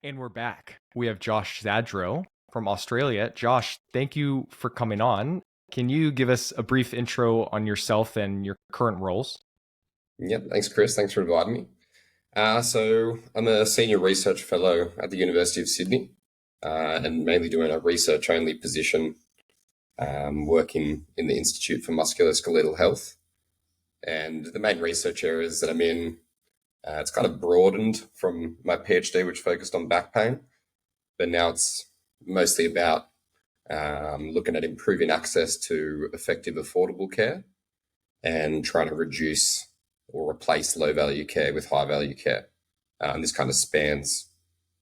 And we're back. We have Josh Zadro from Australia. Josh, thank you for coming on. Can you give us a brief intro on yourself and your current roles? Yep, thanks, Chris. Thanks for inviting me. So I'm a senior research fellow at the University of Sydney, and mainly doing a research-only position, working in the Institute for Musculoskeletal Health. And the main research areas that I'm in, it's kind of broadened from my PhD, which focused on back pain, but now it's mostly about looking at improving access to effective, affordable care and trying to reduce or replace low value care with high value care. And this kind of spans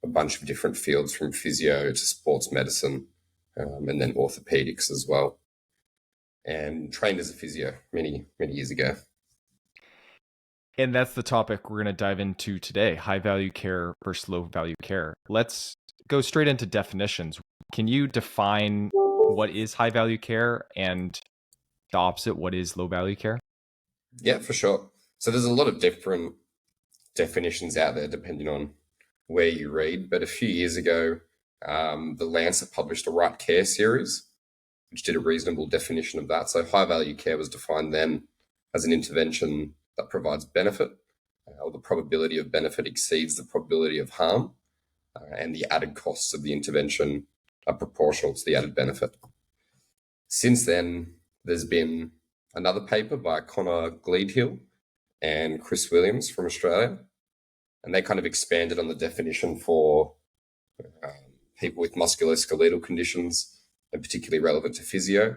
a bunch of different fields from physio to sports medicine, and then orthopedics as well. And trained as a physio many, many years ago. And that's the topic we're going to dive into today, high value care versus low value care. Let's go straight into definitions. Can you define what is high value care and the opposite, what is low value care? Yeah, for sure. So there's a lot of different definitions out there depending on where you read. But a few years ago, the Lancet published a Right Care series, which did a reasonable definition of that. So high value care was defined then as an intervention that provides benefit, or the probability of benefit exceeds the probability of harm, and the added costs of the intervention are proportional to the added benefit. Since then, there's been another paper by Connor Gleedhill and Chris Williams from Australia, and they kind of expanded on the definition for um, people with musculoskeletal conditions, and particularly relevant to physio.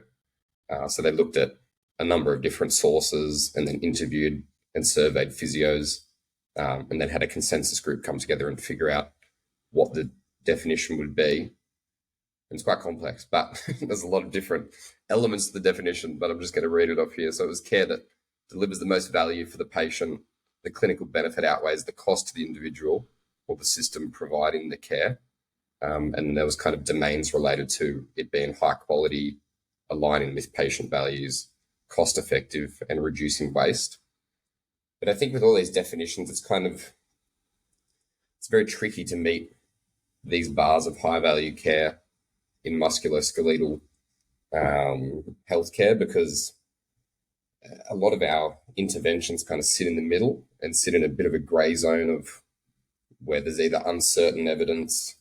So they looked at a number of different sources and then interviewed and surveyed physios, and then had a consensus group come together and figure out what the definition would be. And it's quite complex, but there's a lot of different elements to the definition, but I'm just going to read it off here. So it was care that delivers the most value for the patient. The clinical benefit outweighs the cost to the individual or the system providing the care. And there was kind of domains related to it being high quality, aligning with patient values, cost effective, and reducing waste. But I think with all these definitions, it's very tricky to meet these bars of high value care in musculoskeletal healthcare, because a lot of our interventions kind of sit in the middle and sit in a bit of a grey zone of where there's either uncertain evidence,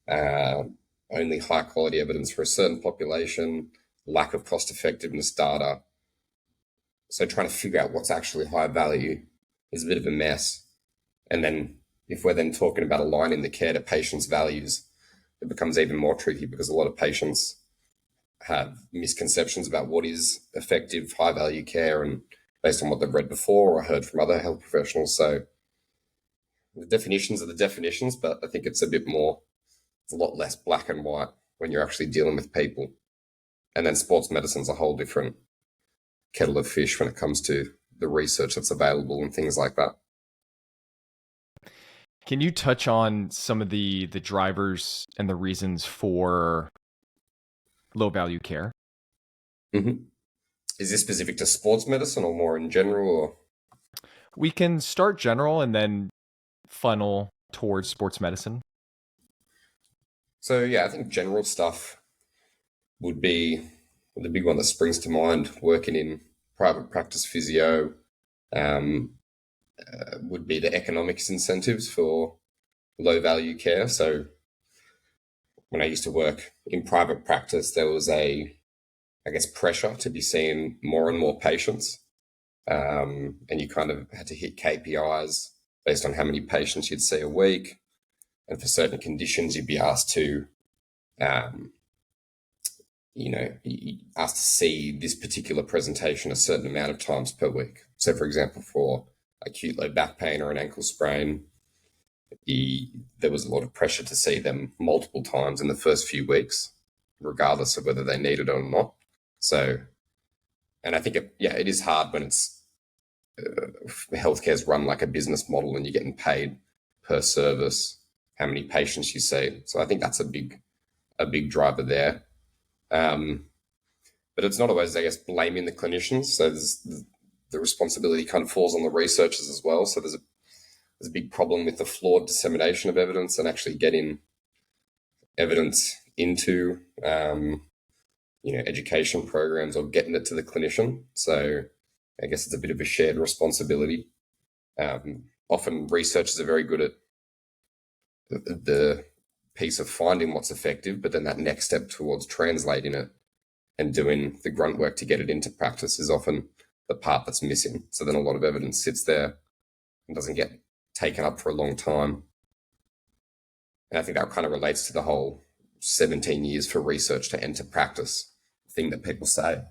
uh, only high quality evidence for a certain population, lack of cost effectiveness data. So trying to figure out what's actually high value is a bit of a mess. And then if we're then talking about aligning the care to patients' values, it becomes even more tricky because a lot of patients have misconceptions about what is effective high value care and based on what they've read before or heard from other health professionals. So the definitions are the definitions, but I think it's a lot less black and white when you're actually dealing with people. And then sports medicine's a whole different kettle of fish when it comes to the research that's available and things like that. Can you touch on some of the drivers and the reasons for low value care? Mm-hmm. Is this specific to sports medicine or more in general? Or We can start general and then funnel towards sports medicine. so yeah, I think general stuff would be the big one that springs to mind. Working in private practice physio, um, would be the economics incentives for low value care. So when I used to work in private practice, there was I guess, pressure to be seeing more and more patients. And you kind of had to hit KPIs based on how many patients you'd see a week. And for certain conditions, you'd be asked to, um, asked to see this particular presentation a certain amount of times per week. So, for example, for acute low back pain or an ankle sprain, there was a lot of pressure to see them multiple times in the first few weeks, regardless of whether they needed it or not. So, and I think it is hard when it's healthcare's run like a business model and you're getting paid per service, how many patients you see. So I think that's a big driver there. Um, but it's not always, I guess, blaming the clinicians. So the responsibility kind of falls on the researchers as well. So there's there's a big problem with the flawed dissemination of evidence and actually getting evidence into education programs or getting it to the clinician. So I guess it's a bit of a shared responsibility. Often researchers are very good at the piece of finding what's effective, but then that next step towards translating it and doing the grunt work to get it into practice is often the part that's missing. So then a lot of evidence sits there and doesn't get taken up for a long time. And I think that kind of relates to the whole 17 years for research to enter practice thing that people say. I'm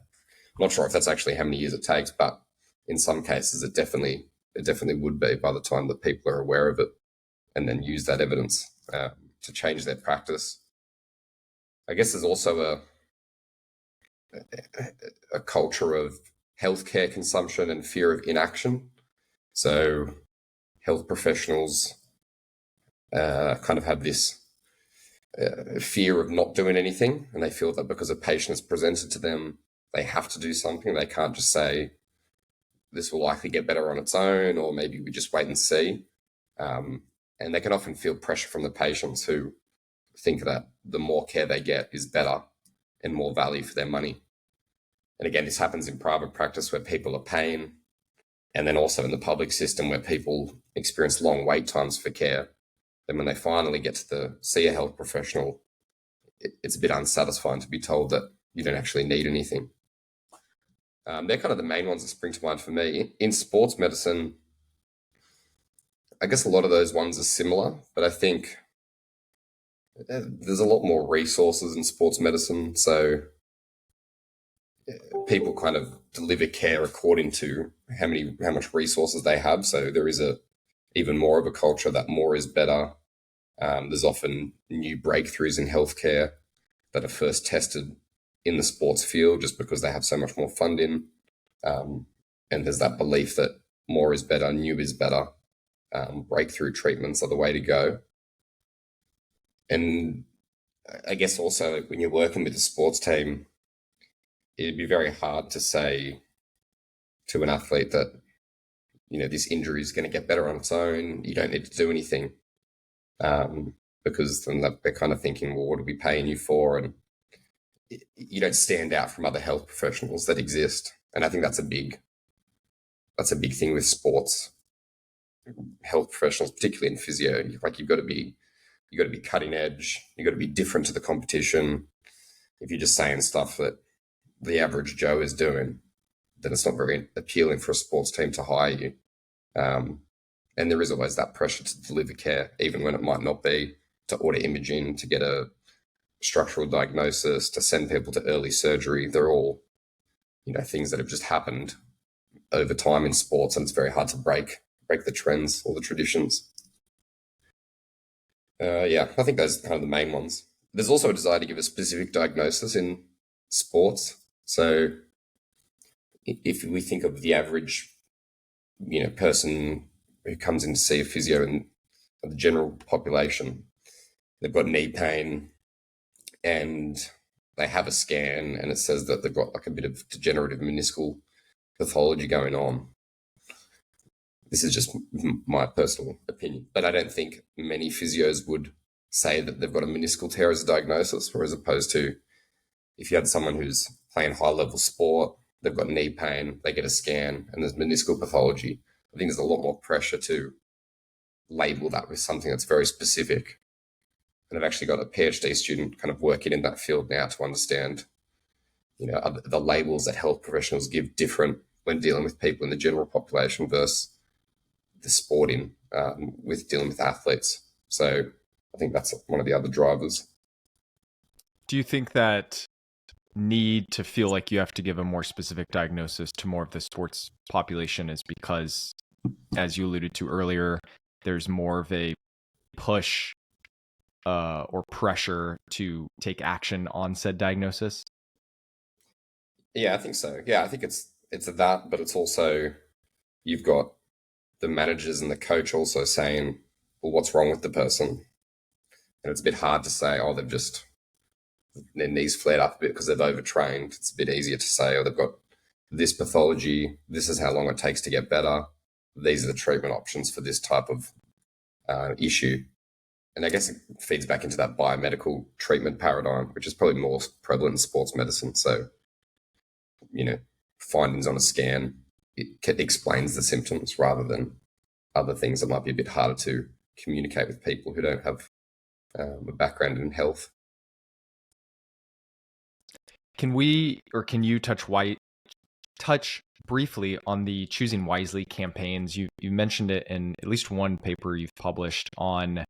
not sure if that's actually how many years it takes, but in some cases it definitely would be by the time that people are aware of it and then use that evidence to change their practice. I guess there's also a culture of healthcare consumption and fear of inaction. So health professionals kind of have this fear of not doing anything, and they feel that because a patient is presented to them, they have to do something. They can't just say, this will likely get better on its own, or maybe we just wait and see. And they can often feel pressure from the patients who think that the more care they get is better and more value for their money. And again, this happens in private practice where people are paying, and then also in the public system where people experience long wait times for care. Then when they finally get to see a health professional, it's a bit unsatisfying to be told that you don't actually need anything. They're kind of the main ones that spring to mind for me. In sports medicine, I guess a lot of those ones are similar, but I think there's a lot more resources in sports medicine. So people kind of deliver care according to how much resources they have. So there is even more of a culture that more is better. There's often new breakthroughs in healthcare that are first tested in the sports field just because they have so much more funding. And there's that belief that more is better, new is better. Breakthrough treatments are the way to go. And I guess also when you're working with a sports team, it'd be very hard to say to an athlete that, this injury is going to get better on its own. You don't need to do anything. Because then they're kind of thinking, well, what are we paying you for? And you don't stand out from other health professionals that exist. And I think that's a big thing with sports health professionals, particularly in physio. Like you've got to be cutting edge. You've got to be different to the competition. If you're just saying stuff that the average Joe is doing, then it's not very appealing for a sports team to hire you. And there is always that pressure to deliver care, even when it might not be, to order imaging, to get a structural diagnosis, to send people to early surgery. They're all, things that have just happened over time in sports, and it's very hard to break the trends or the traditions. I think those are kind of the main ones. There's also a desire to give a specific diagnosis in sports. So if we think of the average, person who comes in to see a physio in the general population, they've got knee pain and they have a scan and it says that they've got like a bit of degenerative meniscal pathology going on. This is just my personal opinion, but I don't think many physios would say that they've got a meniscal tear as a diagnosis, whereas opposed to if you had someone who's playing high-level sport, they've got knee pain, they get a scan, and there's meniscal pathology. I think there's a lot more pressure to label that with something that's very specific. And I've actually got a PhD student kind of working in that field now to understand, the labels that health professionals give different when dealing with people in the general population versus the sporting with dealing with athletes. So I think that's one of the other drivers. Do you think that need to feel like you have to give a more specific diagnosis to more of the sports population is because, as you alluded to earlier, there's more of a push or pressure to take action on said diagnosis? Yeah, I think so. Yeah, I think it's that, but it's also you've got the managers and the coach also saying, well, what's wrong with the person? And it's a bit hard to say, oh, their knees flared up a bit because they've overtrained. It's a bit easier to say, oh, they've got this pathology. This is how long it takes to get better. these are the treatment options for this type of issue. And I guess it feeds back into that biomedical treatment paradigm, which is probably more prevalent in sports medicine. So, findings on a scan, it explains the symptoms rather than other things that might be a bit harder to communicate with people who don't have a background in health. Can you touch briefly on the Choosing Wisely campaigns? You mentioned it in at least one paper you've published on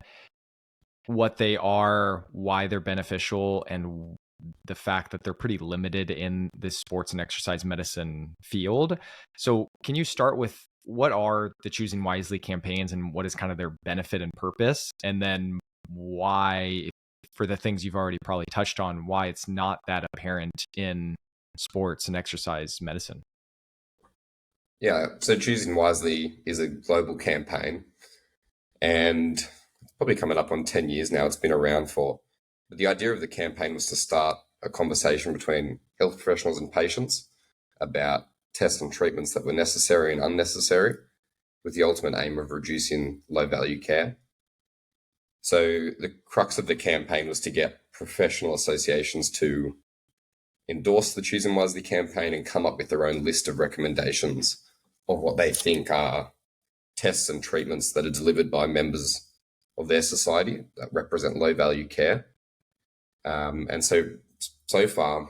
what they are, why they're beneficial, and the fact that they're pretty limited in this sports and exercise medicine field. So can you start with what are the Choosing Wisely campaigns and what is kind of their benefit and purpose? And then why, for the things you've already probably touched on, why it's not that apparent in sports and exercise medicine? Yeah, so Choosing Wisely is a global campaign, and it's probably coming up on 10 years now. It's been around for. But the idea of the campaign was to start a conversation between health professionals and patients about tests and treatments that were necessary and unnecessary, with the ultimate aim of reducing low value care. So the crux of the campaign was to get professional associations to endorse the Choosing Wisely campaign and come up with their own list of recommendations of what they think are tests and treatments that are delivered by members of their society that represent low value care. And so far,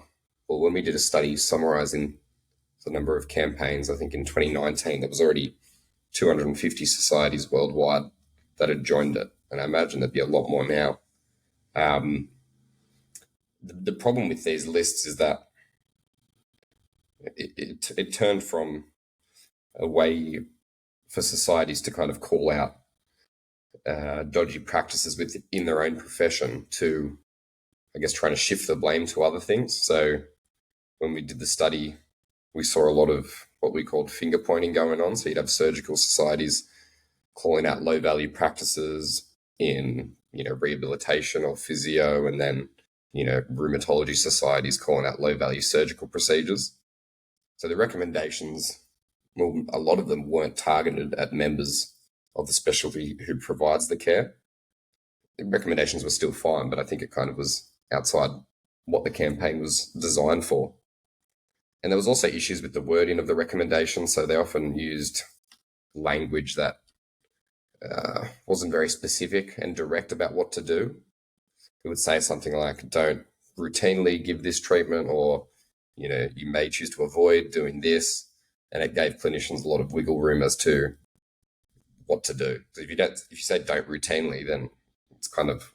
well, when we did a study summarizing the number of campaigns, I think in 2019, there was already 250 societies worldwide that had joined it. And I imagine there'd be a lot more now. The problem with these lists is that it turned from a way for societies to kind of call out dodgy practices within their own profession to, I guess, trying to shift the blame to other things. So when we did the study, we saw a lot of what we called finger pointing going on. So you'd have surgical societies calling out low value practices in, rehabilitation or physio, and then, rheumatology societies calling out low value surgical procedures. So the recommendations, well, a lot of them weren't targeted at members of the specialty who provides the care. The recommendations were still fine, but I think it kind of was outside what the campaign was designed for. And there was also issues with the wording of the recommendations. So they often used language that wasn't very specific and direct about what to do. It would say something like, don't routinely give this treatment, or, you may choose to avoid doing this. And it gave clinicians a lot of wiggle room as to what to do. So if you say don't routinely, then it's kind of,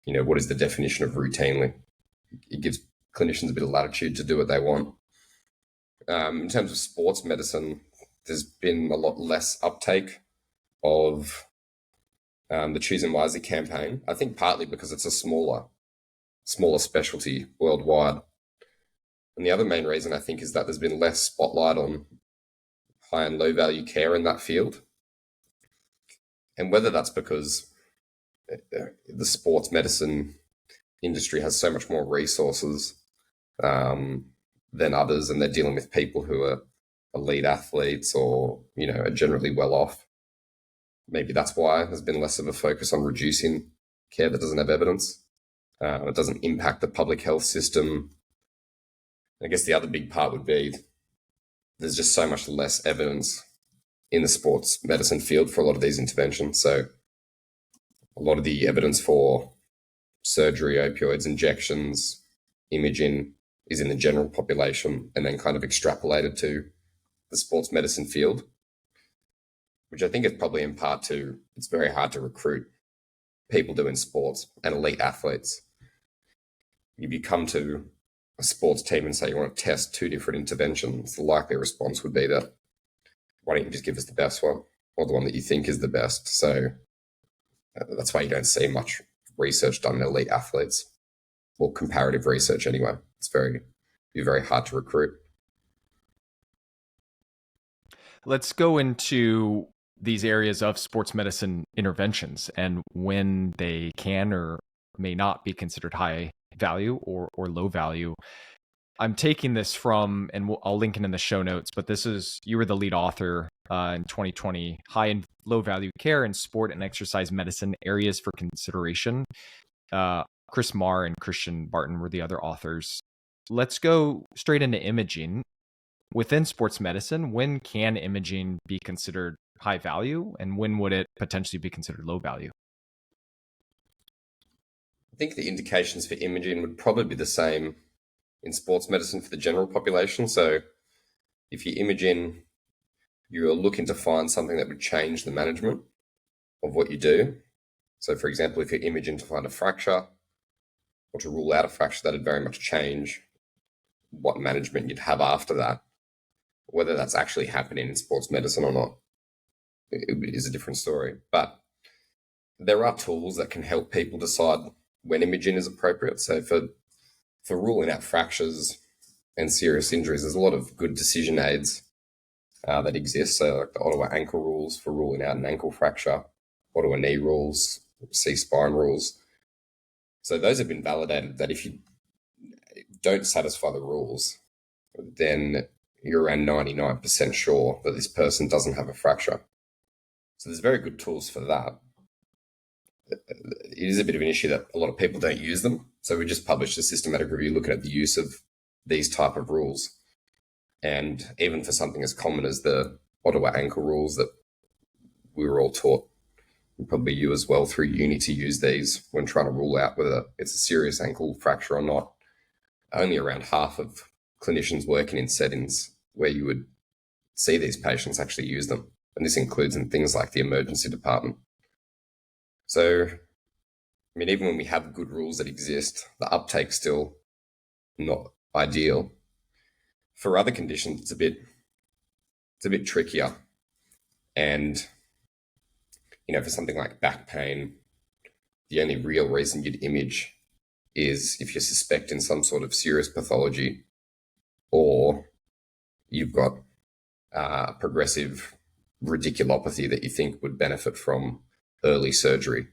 what is the definition of routinely? It gives clinicians a bit of latitude to do what they want. In terms of sports medicine, there's been a lot less uptake of the Choosing Wisely campaign. I think partly because it's a smaller specialty worldwide. And the other main reason, I think, is that there's been less spotlight on high and low value care in that field. And whether that's because the sports medicine industry has so much more resources than others, and they're dealing with people who are elite athletes or, are generally well off. Maybe that's why there's been less of a focus on reducing care that doesn't have evidence. It doesn't impact the public health system. I guess the other big part would be there's just so much less evidence in the sports medicine field for a lot of these interventions. So a lot of the evidence for surgery, opioids, injections, imaging is in the general population and then kind of extrapolated to the sports medicine field, which I think is probably in part to it's very hard to recruit people doing sports and elite athletes. If you come to a sports team and say you want to test two different interventions, the likely response would be that, why don't you just give us the best one, or the one that you think is the best? So that's why you don't see much research done in elite athletes, or comparative research anyway. It's be very hard to recruit. Let's go into these areas of sports medicine interventions and when they can or may not be considered high value or low value. I'm taking this from, and I'll link it in the show notes, but you were the lead author in 2020, high and low value care in sport and exercise medicine areas for consideration. Chris Marr and Christian Barton were the other authors. Let's go straight into imaging. Within sports medicine, when can imaging be considered high value, and when would it potentially be considered low value? I think the indications for imaging would probably be the same in sports medicine for the general population. So if you image in, you're looking to find something that would change the management of what you do. So for example, if you're imaging to find a fracture or to rule out a fracture, that'd very much change what management you'd have after that. Whether that's actually happening in sports medicine or not is a different story. But there are tools that can help people decide when imaging is appropriate. So for ruling out fractures and serious injuries, there's a lot of good decision aids that exist. So like the Ottawa ankle rules for ruling out an ankle fracture, Ottawa knee rules, C-spine rules. So those have been validated that if you don't satisfy the rules, then you're around 99% sure that this person doesn't have a fracture. So there's very good tools for that. It is a bit of an issue that a lot of people don't use them. So we just published a systematic review looking at the use of these type of rules. And even for something as common as the Ottawa ankle rules that we were all taught, and probably you as well through uni, to use these when trying to rule out whether it's a serious ankle fracture or not, only around half of clinicians working in settings where you would see these patients actually use them. And this includes in things like the emergency department. So, I mean, even when we have good rules that exist, the uptake's still not ideal. For other conditions, it's a bit trickier. And, for something like back pain, the only real reason you'd image is if you're suspecting some sort of serious pathology, or you've got progressive radiculopathy that you think would benefit from early surgery.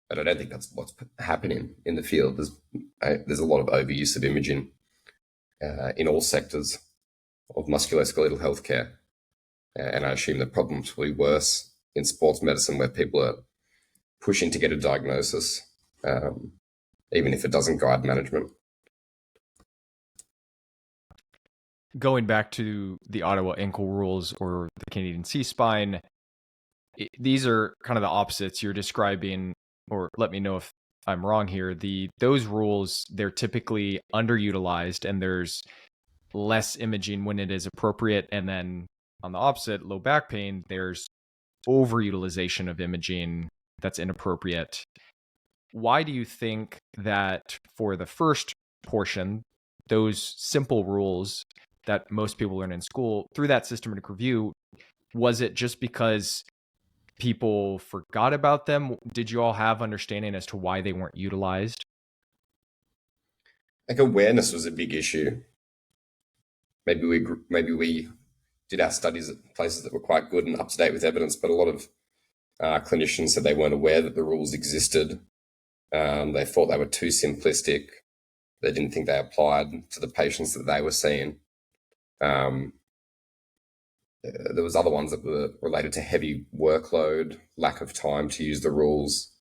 But I don't think that's what's happening in the field. There's a lot of overuse of imaging in all sectors of musculoskeletal healthcare. And I assume the problems will be worse in sports medicine, where people are pushing to get a diagnosis, even if it doesn't guide management. Going back to the Ottawa ankle rules or the Canadian C-spine, these are kind of the opposites you're describing, or let me know if I'm wrong here. Those rules, they're typically underutilized and there's less imaging when it is appropriate. And then on the opposite, low back pain, there's overutilization of imaging that's inappropriate. Why do you think that for the first portion, those simple rules that most people learn in school, through that systematic review, was it just because people forgot about them? Did you all have understanding as to why they weren't utilized? Like, awareness was a big issue. Maybe we did our studies at places that were quite good and up to date with evidence, but a lot of clinicians said they weren't aware that the rules existed. They thought they were too simplistic. They didn't think they applied to the patients that they were seeing. There was other ones that were related to heavy workload, lack of time to use the rules.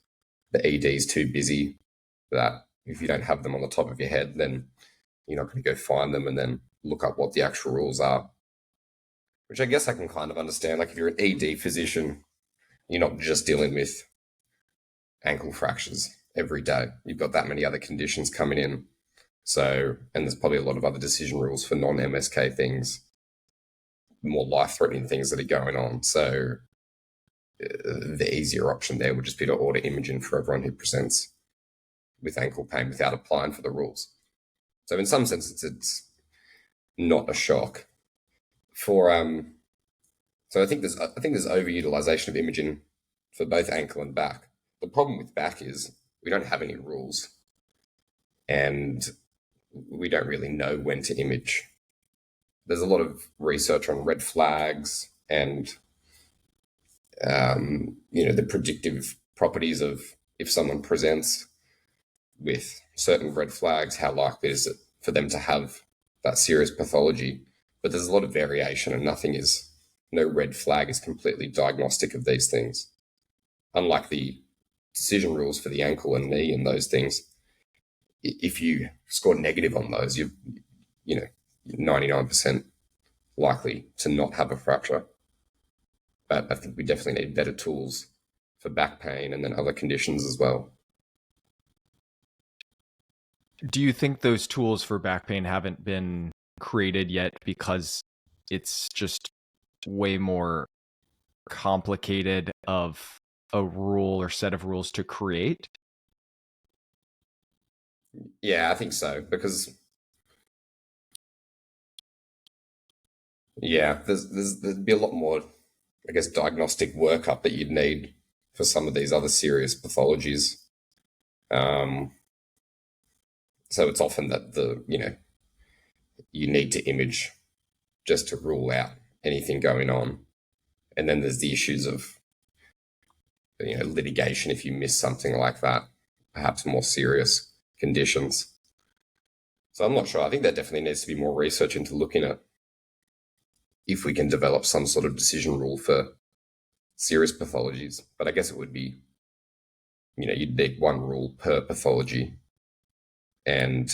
The ED is too busy, that if you don't have them on the top of your head, then you're not going to go find them and then look up what the actual rules are. Which I guess I can kind of understand. Like, if you're an ED physician, you're not just dealing with ankle fractures every day. You've got that many other conditions coming in. So, and there's probably a lot of other decision rules for non-MSK things, more life-threatening things that are going on. So the easier option there would just be to order imaging for everyone who presents with ankle pain without applying for the rules. So in some sense, it's not a shock. So I think there's overutilization of imaging for both ankle and back. The problem with back is we don't have any rules, and we don't really know when to image. There's a lot of research on red flags and the predictive properties of, if someone presents with certain red flags, how likely is it for them to have that serious pathology. But there's a lot of variation, and nothing is no red flag is completely diagnostic of these things. Unlike the decision rules for the ankle and knee and those things, if you score negative on those, you're 99% likely to not have a fracture. But I think we definitely need better tools for back pain and then other conditions as well. Do you think those tools for back pain haven't been created yet because it's just way more complicated of a rule or set of rules to create? Yeah, I think so, because there'd be a lot more, I guess, diagnostic workup that you'd need for some of these other serious pathologies. So it's often that you need to image just to rule out anything going on, and then there's the issues of litigation if you miss something like that, perhaps more serious conditions. So I'm not sure. I think there definitely needs to be more research into looking at if we can develop some sort of decision rule for serious pathologies. But I guess it would be, you'd need one rule per pathology, and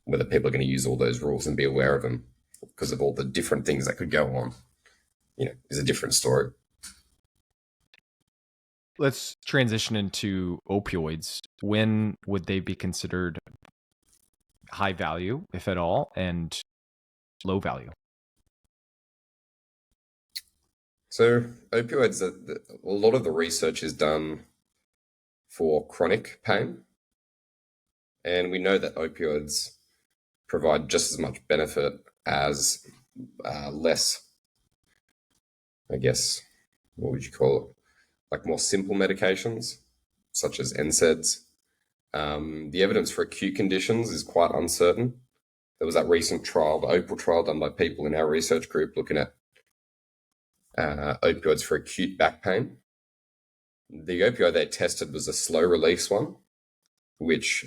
whether people are going to use all those rules and be aware of them because of all the different things that could go on, is a different story. Let's transition into opioids. When would they be considered high value, if at all, and low value? So opioids, a lot of the research is done for chronic pain. And we know that opioids provide just as much benefit as less, I guess, what would you call it? Like more simple medications, such as NSAIDs. The evidence for acute conditions is quite uncertain. There was that recent trial, the OPAL trial, done by people in our research group looking at opioids for acute back pain. The opioid they tested was a slow release one, which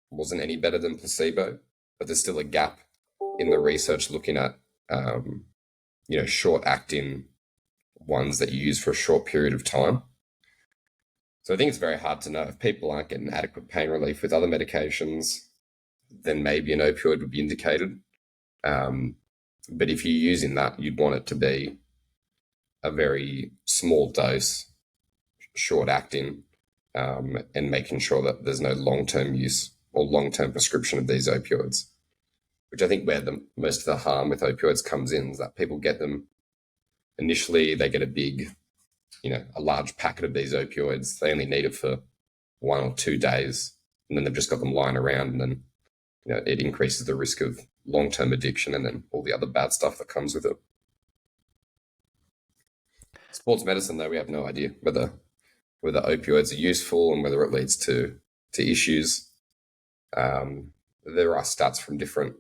wasn't any better than placebo, but there's still a gap in the research looking at short acting ones that you use for a short period of time. So I think it's very hard to know if people aren't getting adequate pain relief with other medications, then maybe an opioid would be indicated. But if you're using that, you'd want it to be a very small dose, short acting, and making sure that there's no long-term use or long-term prescription of these opioids, which I think where most of the harm with opioids comes in is that people get them initially, they get a large packet of these opioids. They only need it for 1 or 2 days, and then they've just got them lying around, and then it increases the risk of long-term addiction and then all the other bad stuff that comes with it. Sports medicine, though, we have no idea whether opioids are useful and whether it leads to issues. There are stats from different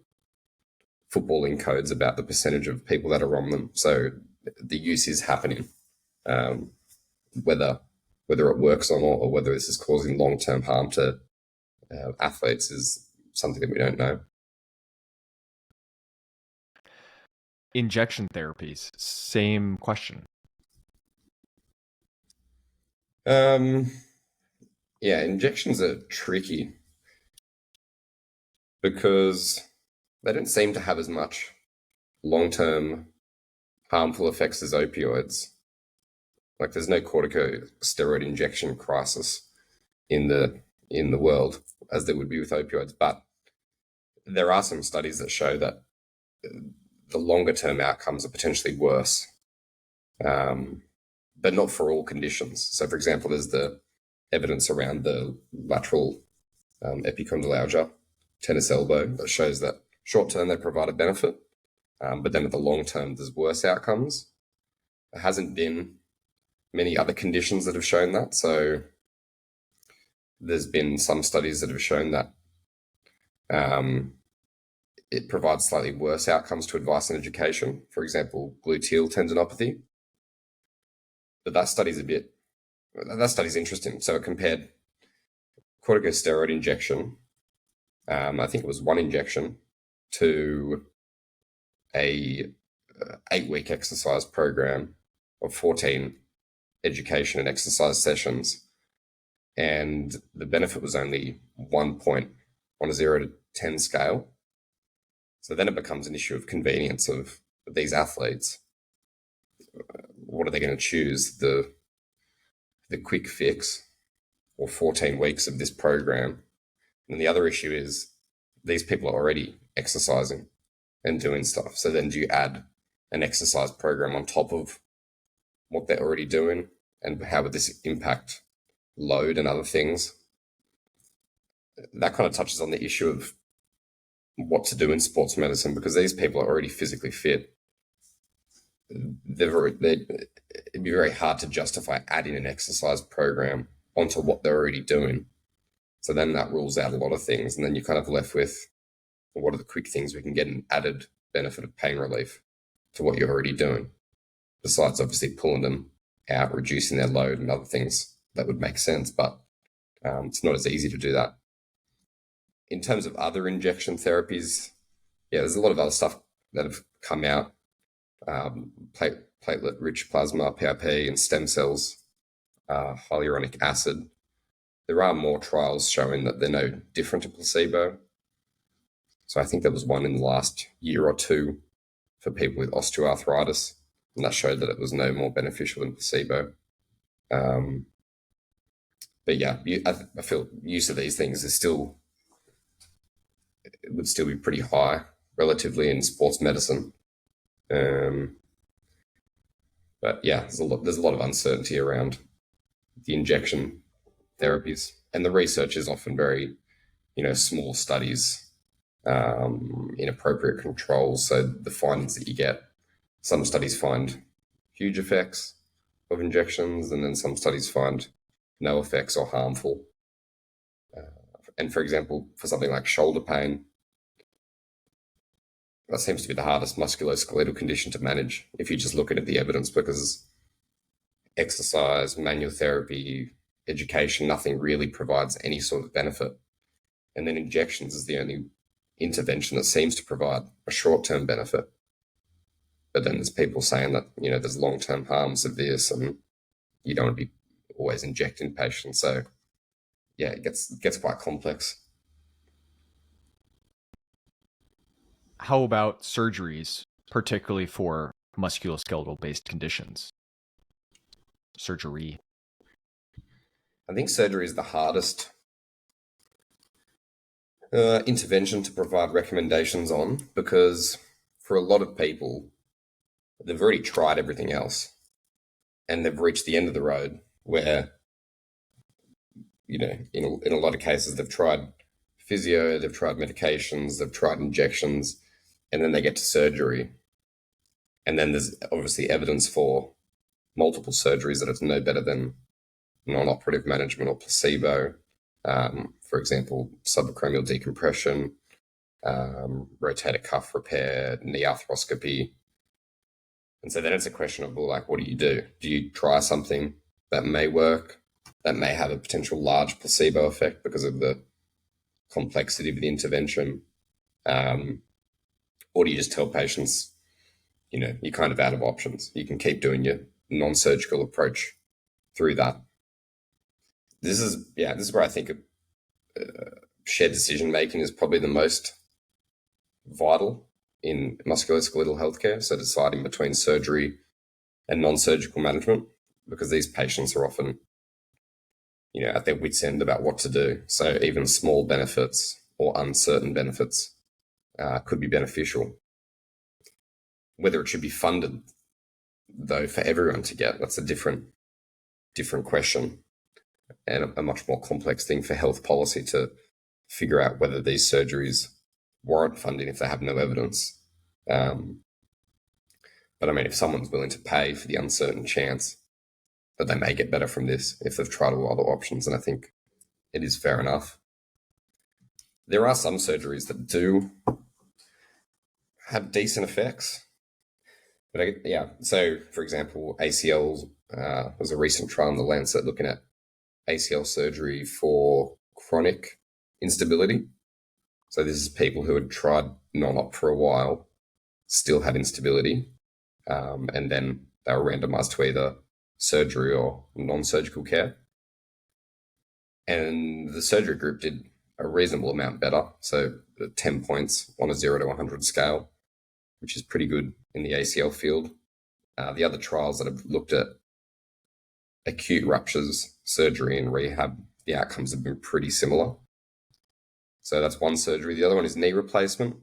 footballing codes about the percentage of people that are on them. So the use is happening. Whether it works or not, or whether this is causing long-term harm to athletes is something that we don't know. Injection therapies, same question. Injections are tricky because they don't seem to have as much long-term harmful effects as opioids. Like there's no corticosteroid injection crisis in the world as there would be with opioids, but there are some studies that show that the longer-term outcomes are potentially worse, but not for all conditions. So, for example, there's the evidence around the lateral epicondylalgia, tennis elbow, that shows that short-term they provide a benefit, but then at the long term there's worse outcomes. There hasn't been many other conditions that have shown that. So there's been some studies that have shown that it provides slightly worse outcomes to advice and education. For example, gluteal tendinopathy. But that study's interesting. So it compared corticosteroid injection, I think it was one injection, to a 8-week exercise program of 14 education and exercise sessions, and the benefit was only 1 point on a 0 to 10 scale. So then it becomes an issue of convenience of these athletes. What are they going to choose? The quick fix or 14 weeks of this program? And the other issue is these people are already exercising and doing stuff. So then do you add an exercise program on top of what they're already doing? And how would this impact load and other things? That kind of touches on the issue of what to do in sports medicine, because these people are already physically fit. It'd be very hard to justify adding an exercise program onto what they're already doing. So then that rules out a lot of things, and then you're kind of left with what are the quick things we can get an added benefit of pain relief to what you're already doing, besides obviously pulling them out, reducing their load and other things that would make sense, but it's not as easy to do that. In terms of other injection therapies, yeah, there's a lot of other stuff that have come out, platelet-rich plasma, PRP, and stem cells, hyaluronic acid. There are more trials showing that they're no different to placebo. So I think there was one in the last year or two for people with osteoarthritis, and that showed that it was no more beneficial than placebo. But yeah, I feel use of these things is still, it would still be pretty high relatively in sports medicine. But yeah, there's a lot of uncertainty around the injection therapies, and the research is often very, small studies, inappropriate controls. So the findings that you get, some studies find huge effects of injections, and then some studies find no effects or harmful. And for example, for something like shoulder pain, that seems to be the hardest musculoskeletal condition to manage if you just look at the evidence, because exercise, manual therapy, education, nothing really provides any sort of benefit. And then injections is the only intervention that seems to provide a short-term benefit. But then there's people saying that, there's long-term harms of this, and you don't want to be always injecting patients. So yeah, it gets quite complex. How about surgeries, particularly for musculoskeletal based conditions? Surgery. I think surgery is the hardest intervention to provide recommendations on, because for a lot of people, they've already tried everything else and they've reached the end of the road where, in a lot of cases, they've tried physio, they've tried medications, they've tried injections, and then they get to surgery. And then there's obviously evidence for multiple surgeries that it's no better than non-operative management or placebo. For example, subacromial decompression, rotator cuff repair, knee arthroscopy. And so then it's a question of, well, what do you do? Do you try something that may work, that may have a potential large placebo effect because of the complexity of the intervention? Or do you just tell patients, you're kind of out of options. You can keep doing your non-surgical approach through that. This is where I think shared decision making is probably the most vital in musculoskeletal healthcare. So deciding between surgery and non-surgical management, because these patients are often, at their wits' end about what to do. So even small benefits or uncertain benefits could be beneficial. Whether it should be funded, though, for everyone to get, that's a different question, and a much more complex thing for health policy to figure out whether these surgeries warrant funding if they have no evidence. But I mean, if someone's willing to pay for the uncertain chance that they may get better from this if they've tried all other options, then I think it is fair enough. There are some surgeries that do have decent effects. But so for example, ACL was a recent trial in the Lancet looking at ACL surgery for chronic instability. So this is people who had tried non-op for a while, still had instability, and then they were randomized to either surgery or non-surgical care. And the surgery group did a reasonable amount better, so 10 points on a 0 to 100 scale, which is pretty good in the ACL field. The other trials that have looked at acute ruptures, surgery, and rehab, the outcomes have been pretty similar. So that's one surgery. The other one is knee replacement,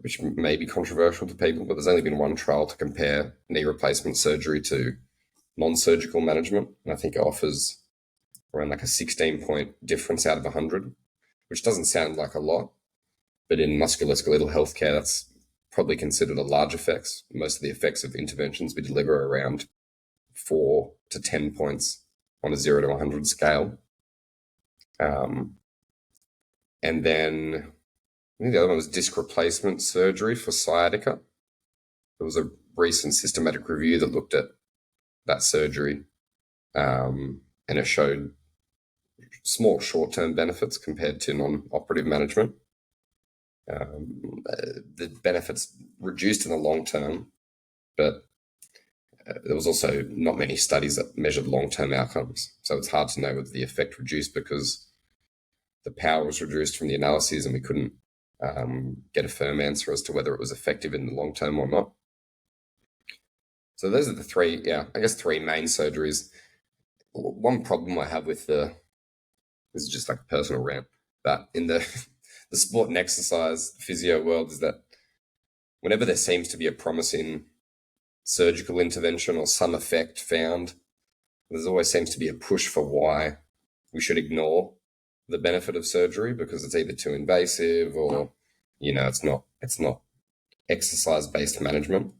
which may be controversial to people, but there's only been one trial to compare knee replacement surgery to non-surgical management, and I think it offers around like a 16-point difference out of 100, which doesn't sound like a lot, but in musculoskeletal healthcare, that's probably considered a large effects. Most of the effects of interventions we deliver are around 4 to 10 points on a 0 to 100 scale. And then I think the other one was disc replacement surgery for sciatica. There was a recent systematic review that looked at that surgery, and it showed small short-term benefits compared to non-operative management. The benefits reduced in the long term, but there was also not many studies that measured long-term outcomes. So it's hard to know whether the effect reduced because the power was reduced from the analyses and we couldn't get a firm answer as to whether it was effective in the long term or not. So those are the three main surgeries. One problem I have with this is just like a personal rant, but in the sport and exercise physio world is that whenever there seems to be a promising surgical intervention or some effect found, there's always seems to be a push for why we should ignore the benefit of surgery because it's either too invasive or, it's not exercise-based management.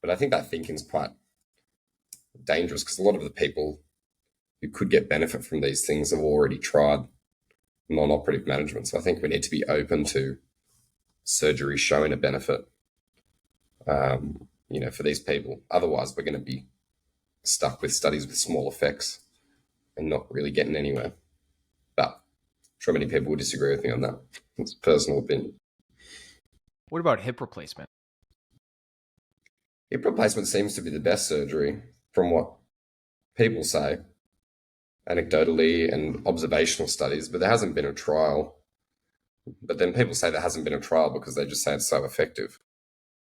But I think that thinking is quite dangerous because a lot of the people who could get benefit from these things have already tried non-operative management. So I think we need to be open to surgery showing a benefit, for these people. Otherwise, we're going to be stuck with studies with small effects and not really getting anywhere. But I'm sure many people will disagree with me on that. It's a personal opinion. What about hip replacement? Hip replacement seems to be the best surgery from what people say, anecdotally and observational studies, but there hasn't been a trial. But then people say there hasn't been a trial because they just say it's so effective.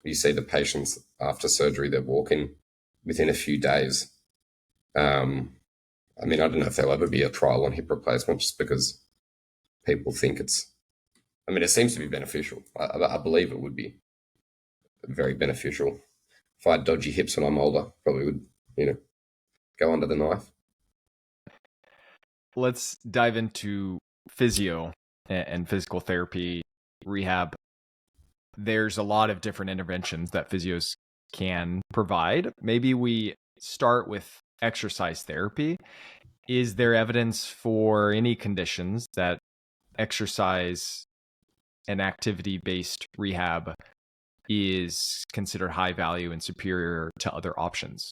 You see the patients after surgery, they're walking within a few days. I don't know if there'll ever be a trial on hip replacement just because people think it seems to be beneficial. I believe it would be very beneficial. If I had dodgy hips when I'm older, probably would, go under the knife. Let's dive into physio and physical therapy, rehab. There's a lot of different interventions that physios can provide. Maybe we start with exercise therapy. Is there evidence for any conditions that exercise and activity-based rehab is considered high value and superior to other options?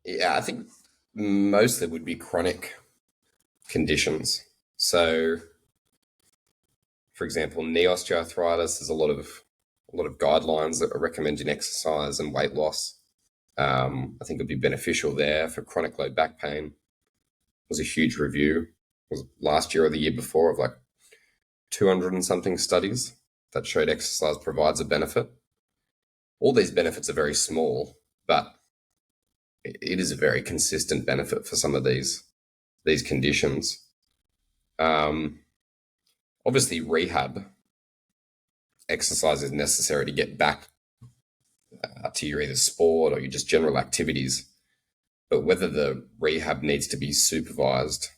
Yeah, I think most of it would be chronic conditions. So, for example, knee osteoarthritis, there's a lot of guidelines that are recommending exercise and weight loss. I think it'd be beneficial there. For chronic low back pain, it was a huge review. It was last year or the year before of like 200 and something studies that showed exercise provides a benefit. All these benefits are very small, but it is a very consistent benefit for some of these conditions. Obviously, rehab exercise is necessary to get back to your either sport or your just general activities. But whether the rehab needs to be supervised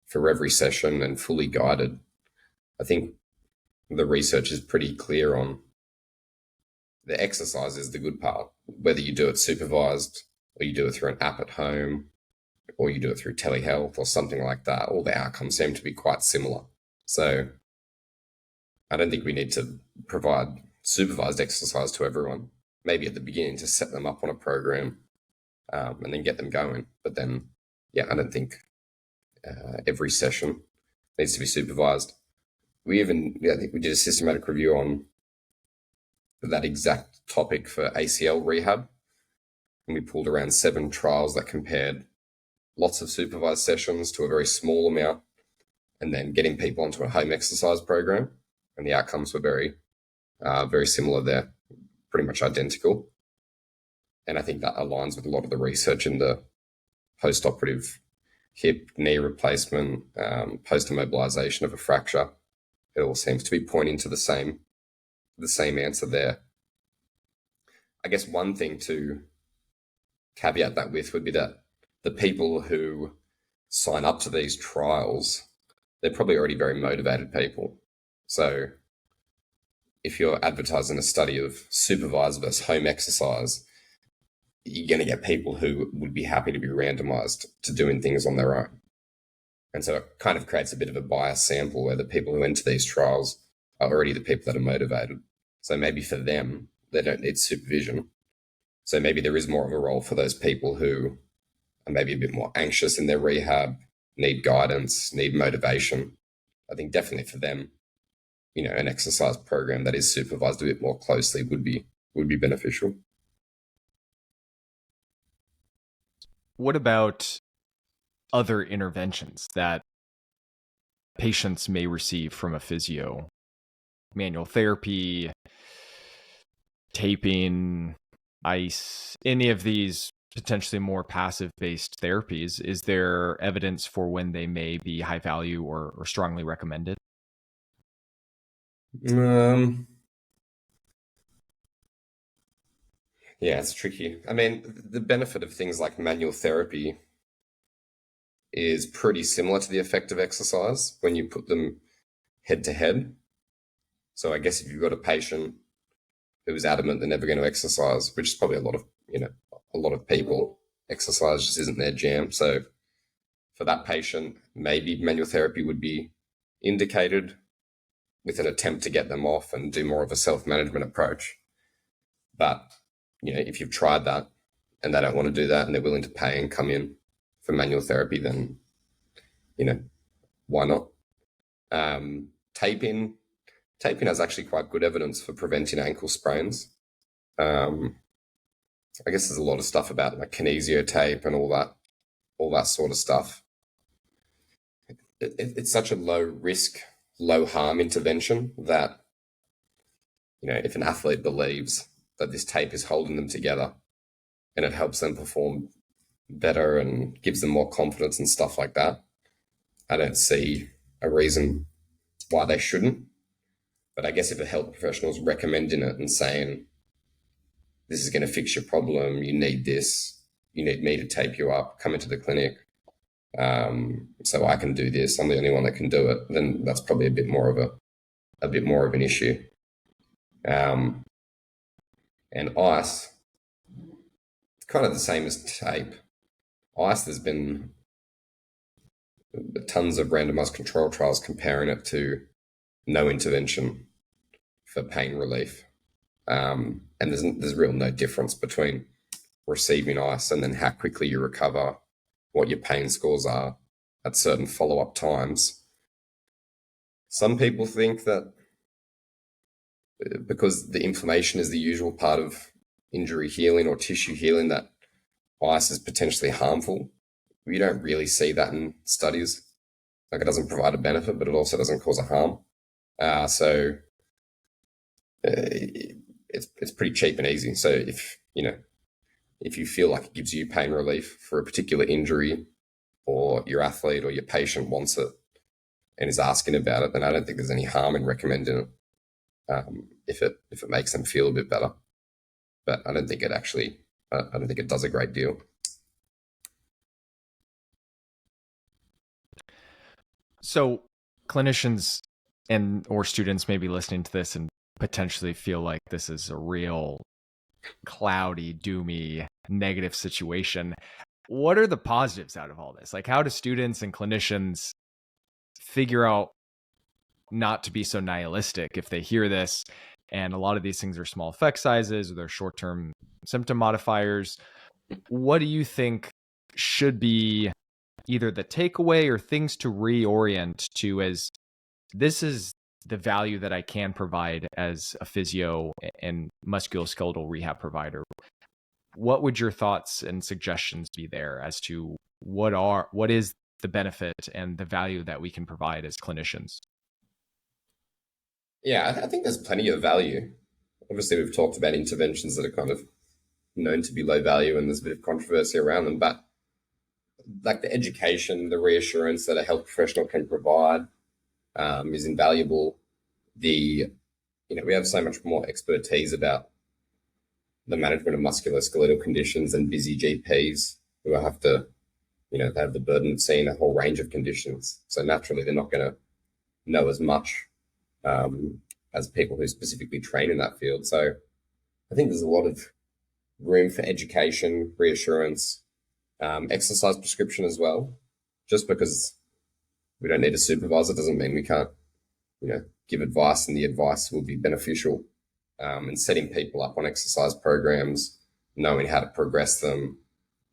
for every session and fully guided, I think the research is pretty clear on the exercise is the good part. Whether you do it supervised or you do it through an app at home or you do it through telehealth or something like that, all the outcomes seem to be quite similar. So I don't think we need to provide supervised exercise to everyone. Maybe at the beginning to set them up on a program and then get them going. But then, I don't think every session needs to be supervised. I think we did a systematic review on that exact topic for ACL rehab, and we pulled around 7 trials that compared lots of supervised sessions to a very small amount, and then getting people onto a home exercise program, and the outcomes were very similar there, pretty much identical. And I think that aligns with a lot of the research in the post-operative hip, knee replacement, post-immobilization of a fracture. It all seems to be pointing to the same answer there. I guess one thing to caveat that with would be that the people who sign up to these trials, they're probably already very motivated people. So if you're advertising a study of supervised versus home exercise, you're going to get people who would be happy to be randomized to doing things on their own. And so it kind of creates a bit of a biased sample where the people who enter these trials are already the people that are motivated. So maybe for them, they don't need supervision. So maybe there is more of a role for those people who are maybe a bit more anxious in their rehab, need guidance, need motivation. I think definitely for them, an exercise program that is supervised a bit more closely would be beneficial. What about other interventions that patients may receive from a physio? Manual therapy, taping, ice, any of these potentially more passive-based therapies. Is there evidence for when they may be high value or strongly recommended? Yeah, it's tricky. I mean, the benefit of things like manual therapy is pretty similar to the effect of exercise when you put them head to head. So I guess if you've got a patient who is adamant they're never going to exercise, which is probably a lot of people, exercise just isn't their jam. So for that patient, maybe manual therapy would be indicated with an attempt to get them off and do more of a self-management approach. But, if you've tried that and they don't want to do that and they're willing to pay and come in for manual therapy, then, why not? Taping has actually quite good evidence for preventing ankle sprains. I guess there's a lot of stuff about like kinesio tape and all that sort of stuff. It's such a low risk, low harm intervention that, if an athlete believes that this tape is holding them together and it helps them perform better and gives them more confidence and stuff like that, I don't see a reason why they shouldn't. But I guess if a health professional is recommending it and saying, this is going to fix your problem, you need this, you need me to tape you up, come into the clinic, so I can do this, I'm the only one that can do it, then that's probably a bit more of an issue. And ice, it's kind of the same as tape. Ice, there's been tons of randomized control trials comparing it to no intervention for pain relief. And there's real no difference between receiving ice and then how quickly you recover, what your pain scores are at certain follow-up times. Some people think that because the inflammation is the usual part of injury healing or tissue healing, that ice is potentially harmful. You don't really see that in studies. Like, it doesn't provide a benefit, but it also doesn't cause a harm. So it's pretty cheap and easy. So if you feel like it gives you pain relief for a particular injury, or your athlete or your patient wants it and is asking about it, then I don't think there's any harm in recommending it, if it makes them feel a bit better. But I don't think it does a great deal. So clinicians or students may be listening to this and potentially feel like this is a real cloudy, doomy, negative situation. What are the positives out of all this? Like, how do students and clinicians figure out not to be so nihilistic if they hear this? And a lot of these things are small effect sizes or they're short-term symptom modifiers. What do you think should be either the takeaway or things to reorient to, as this is the value that I can provide as a physio and musculoskeletal rehab provider. What would your thoughts and suggestions be there as to what is the benefit and the value that we can provide as clinicians? Yeah, I think there's plenty of value. Obviously, we've talked about interventions that are kind of known to be low value, and there's a bit of controversy around them. But like the education, the reassurance that a health professional can provide is invaluable. We have so much more expertise about the management of musculoskeletal conditions than busy GPs who have to, they have the burden of seeing a whole range of conditions. So naturally, they're not going to know as much as people who specifically train in that field. So I think there's a lot of room for education, reassurance, exercise prescription as well. Just because we don't need a supervisor doesn't mean we can't, give advice, and the advice will be beneficial. And setting people up on exercise programs, knowing how to progress them,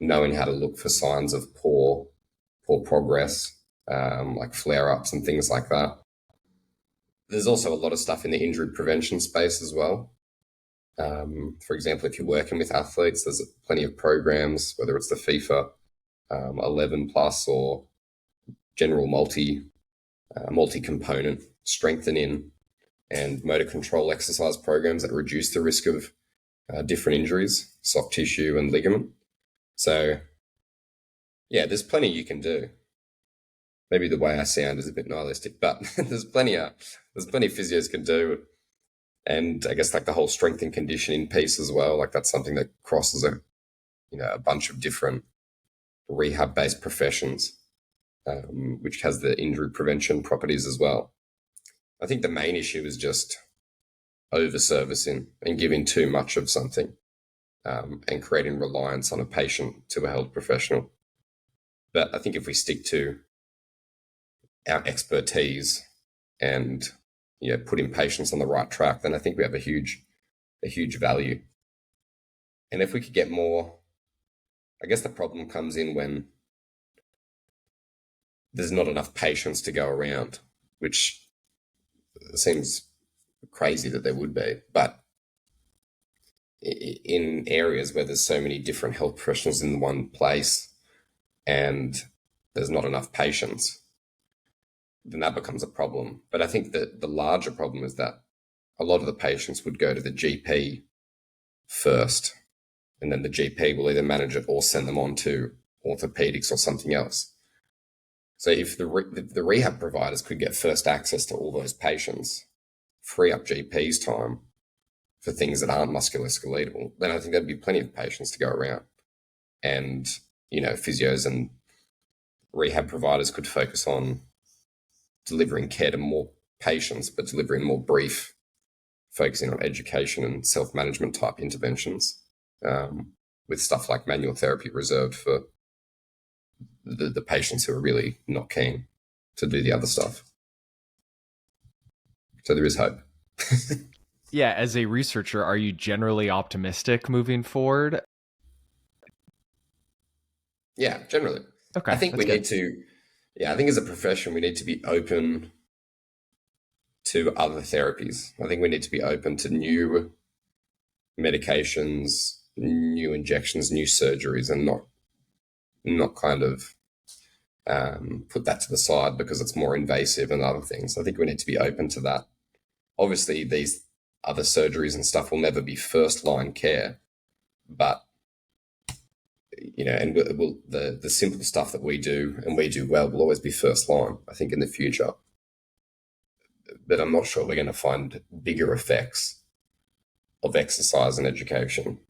knowing how to look for signs of poor progress, like flare-ups and things like that. There's also a lot of stuff in the injury prevention space as well. For example, if you're working with athletes, there's plenty of programs, whether it's the FIFA 11 plus or general multi-component strengthening and motor control exercise programs that reduce the risk of different injuries, soft tissue and ligament. So, yeah, there's plenty you can do. Maybe the way I sound is a bit nihilistic, but there's plenty physios can do. And I guess like the whole strength and conditioning piece as well, like that's something that crosses a bunch of different rehab-based professions, which has the injury prevention properties as well. I think the main issue is just over-servicing and giving too much of something, and creating reliance on a patient to a health professional. But I think if we stick to our expertise and putting patients on the right track, then I think we have a huge value. And if we could get more, I guess the problem comes in when there's not enough patients to go around, which seems crazy that there would be. But in areas where there's so many different health professionals in one place and there's not enough patients, then that becomes a problem. But I think that the larger problem is that a lot of the patients would go to the GP first, and then the GP will either manage it or send them on to orthopedics or something else. So if the rehab providers could get first access to all those patients, free up GP's time for things that aren't musculoskeletal, then I think there'd be plenty of patients to go around. And, physios and rehab providers could focus on delivering care to more patients, but delivering more brief, focusing on education and self-management type interventions, with stuff like manual therapy reserved for the patients who are really not keen to do the other stuff. So there is hope. Yeah, as a researcher, are you generally optimistic moving forward? Yeah, generally. Okay, I think that's we good. need to, I think as a profession, we need to be open to other therapies. I think we need to be open to new medications, new injections, new surgeries, and not kind of put that to the side because it's more invasive and other things. I think we need to be open to that. Obviously, these other surgeries and stuff will never be first line care, but and the simple stuff that we do and we do well will always be first line, I think, in the future. But I'm not sure we're going to find bigger effects of exercise and education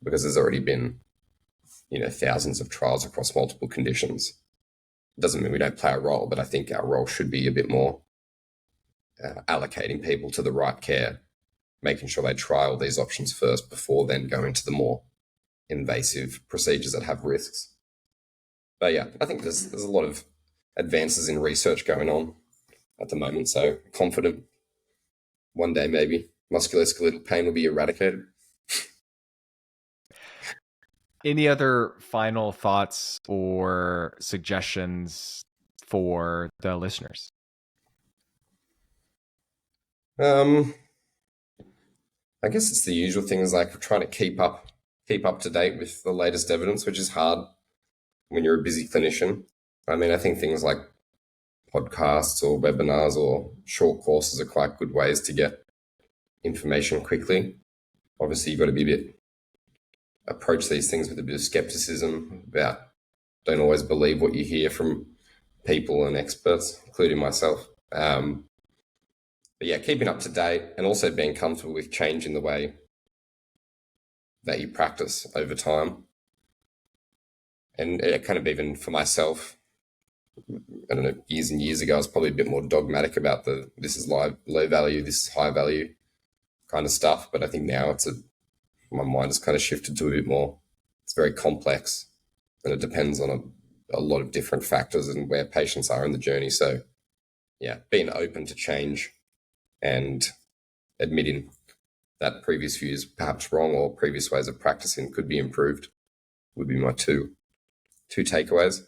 because there's already been, thousands of trials across multiple conditions. It doesn't mean we don't play a role, but I think our role should be a bit more allocating people to the right care, making sure they try all these options first before then going to the more invasive procedures that have risks. But yeah, I think there's a lot of advances in research going on at the moment, so confident one day maybe musculoskeletal pain will be eradicated. Any other final thoughts or suggestions for the listeners? Um, I guess it's the usual things like trying to keep up to date with the latest evidence, which is hard when you're a busy clinician. I mean, I think things like podcasts or webinars or short courses are quite good ways to get information quickly. Obviously, you've got to be a bit approach these things with a bit of skepticism about don't always believe what you hear from people and experts, including myself. But yeah, keeping up to date and also being comfortable with changing the way that you practice over time. And it kind of even for myself, I don't know, years and years ago, I was probably a bit more dogmatic about the this is low value, this is high value kind of stuff. But I think now my mind has kind of shifted to a bit more. It's very complex and it depends on a lot of different factors and where patients are in the journey. So yeah, being open to change and admitting that previous view is perhaps wrong or previous ways of practicing could be improved would be my two takeaways.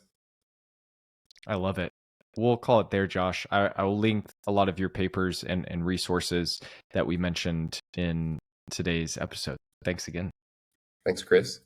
I love it. We'll call it there, Josh. I will link a lot of your papers and resources that we mentioned in today's episode. Thanks again. Thanks, Chris.